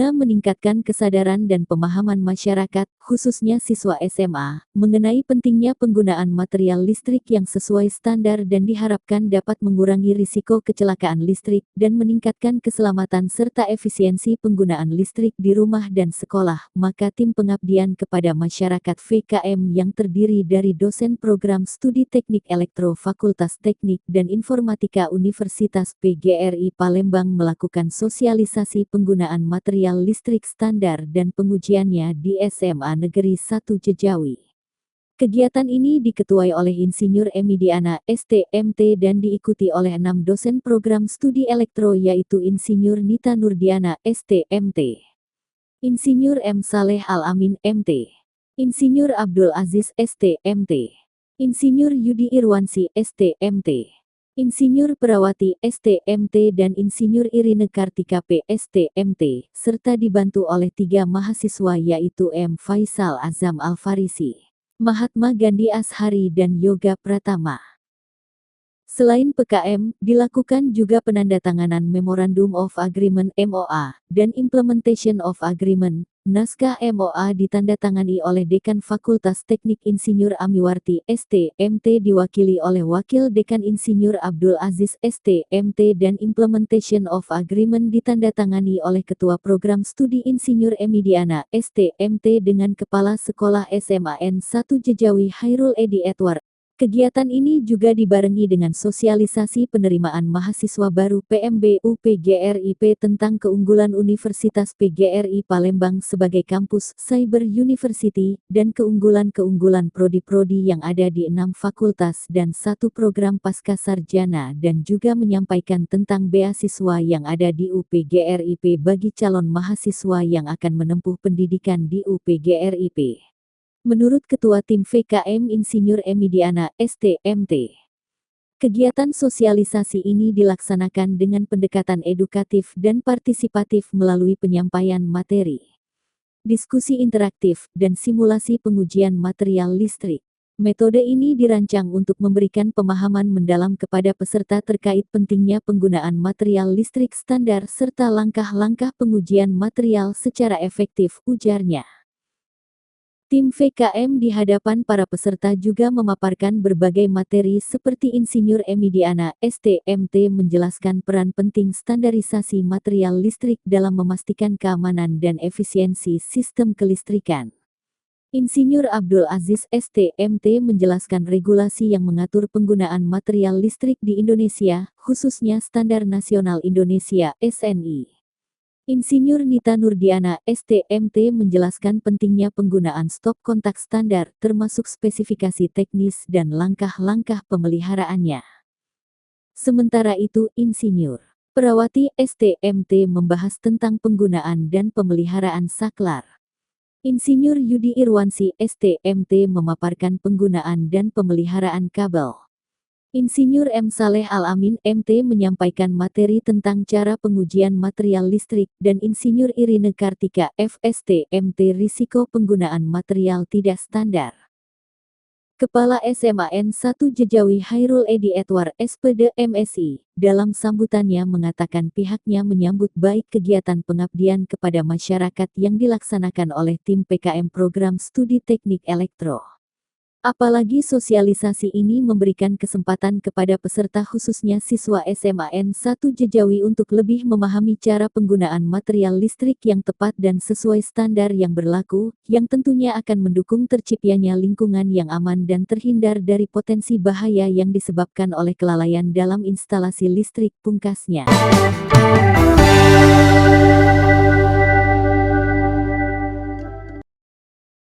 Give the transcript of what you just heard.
Guna meningkatkan kesadaran dan pemahaman masyarakat, khususnya siswa SMA, mengenai pentingnya penggunaan material listrik yang sesuai standar dan diharapkan dapat mengurangi risiko kecelakaan listrik dan meningkatkan keselamatan serta efisiensi penggunaan listrik di rumah dan sekolah, maka tim pengabdian kepada masyarakat VKM yang terdiri dari dosen program studi Teknik Elektro Fakultas Teknik dan Informatika Universitas PGRI Palembang melakukan sosialisasi penggunaan material listrik standar dan pengujiannya di SMA Negeri 1 Jejawi. Kegiatan ini diketuai oleh Insinyur Emidiana, STMT dan diikuti oleh 6 dosen program studi elektro yaitu Insinyur Nita Nurdiana, STMT, Insinyur M. Saleh Al-Amin, MT, Insinyur Abdul Aziz, STMT, Insinyur Yudi Irwansi, STMT, Insinyur Perawati, STMT dan Insinyur Irine Kartika P, STMT, serta dibantu oleh 3 mahasiswa yaitu M. Faisal Azam Al-Farisi, Mahatma Gandhi Ashari dan Yoga Pratama. Selain PKM, dilakukan juga penandatanganan Memorandum of Agreement (MOA) dan Implementation of Agreement. Naskah MOA ditandatangani oleh Dekan Fakultas Teknik Insinyur Amiwarti, STMT diwakili oleh Wakil Dekan Insinyur Abdul Aziz, STMT dan Implementation of Agreement ditandatangani oleh Ketua Program Studi Insinyur Emidiana, STMT dengan Kepala Sekolah SMAN 1 Jejawi Hairul Edi Edward. Kegiatan ini juga dibarengi dengan sosialisasi penerimaan mahasiswa baru PMBU PGRIP tentang keunggulan Universitas PGRI Palembang sebagai kampus Cyber University, dan keunggulan-keunggulan prodi-prodi yang ada di 6 fakultas dan 1 program pascasarjana dan juga menyampaikan tentang beasiswa yang ada di UPGRIP bagi calon mahasiswa yang akan menempuh pendidikan di UPGRIP. Menurut Ketua Tim VKM Insinyur Emidiana, STMT, kegiatan sosialisasi ini dilaksanakan dengan pendekatan edukatif dan partisipatif melalui penyampaian materi, diskusi interaktif, dan simulasi pengujian material listrik. Metode ini dirancang untuk memberikan pemahaman mendalam kepada peserta terkait pentingnya penggunaan material listrik standar serta langkah-langkah pengujian material secara efektif, ujarnya. Tim VKM di hadapan para peserta juga memaparkan berbagai materi seperti Insinyur Emidiana, STMT menjelaskan peran penting standarisasi material listrik dalam memastikan keamanan dan efisiensi sistem kelistrikan. Insinyur Abdul Aziz, STMT menjelaskan regulasi yang mengatur penggunaan material listrik di Indonesia, khususnya Standar Nasional Indonesia, SNI. Insinyur Nita Nurdiana, STMT menjelaskan pentingnya penggunaan stop kontak standar, termasuk spesifikasi teknis dan langkah-langkah pemeliharaannya. Sementara itu, Insinyur Perawati, STMT membahas tentang penggunaan dan pemeliharaan saklar. Insinyur Yudi Irwansi, STMT memaparkan penggunaan dan pemeliharaan kabel. Insinyur M. Saleh Al-Amin, MT menyampaikan materi tentang cara pengujian material listrik, dan Insinyur Irine Kartika, FSTMT risiko penggunaan material tidak standar. Kepala SMAN 1 Jejawi Hairul Edi Edward, SPD MSI, dalam sambutannya mengatakan pihaknya menyambut baik kegiatan pengabdian kepada masyarakat yang dilaksanakan oleh tim PKM Program Studi Teknik Elektro. Apalagi sosialisasi ini memberikan kesempatan kepada peserta khususnya siswa SMAN 1 Jejawi untuk lebih memahami cara penggunaan material listrik yang tepat dan sesuai standar yang berlaku, yang tentunya akan mendukung terciptanya lingkungan yang aman dan terhindar dari potensi bahaya yang disebabkan oleh kelalaian dalam instalasi listrik, pungkasnya.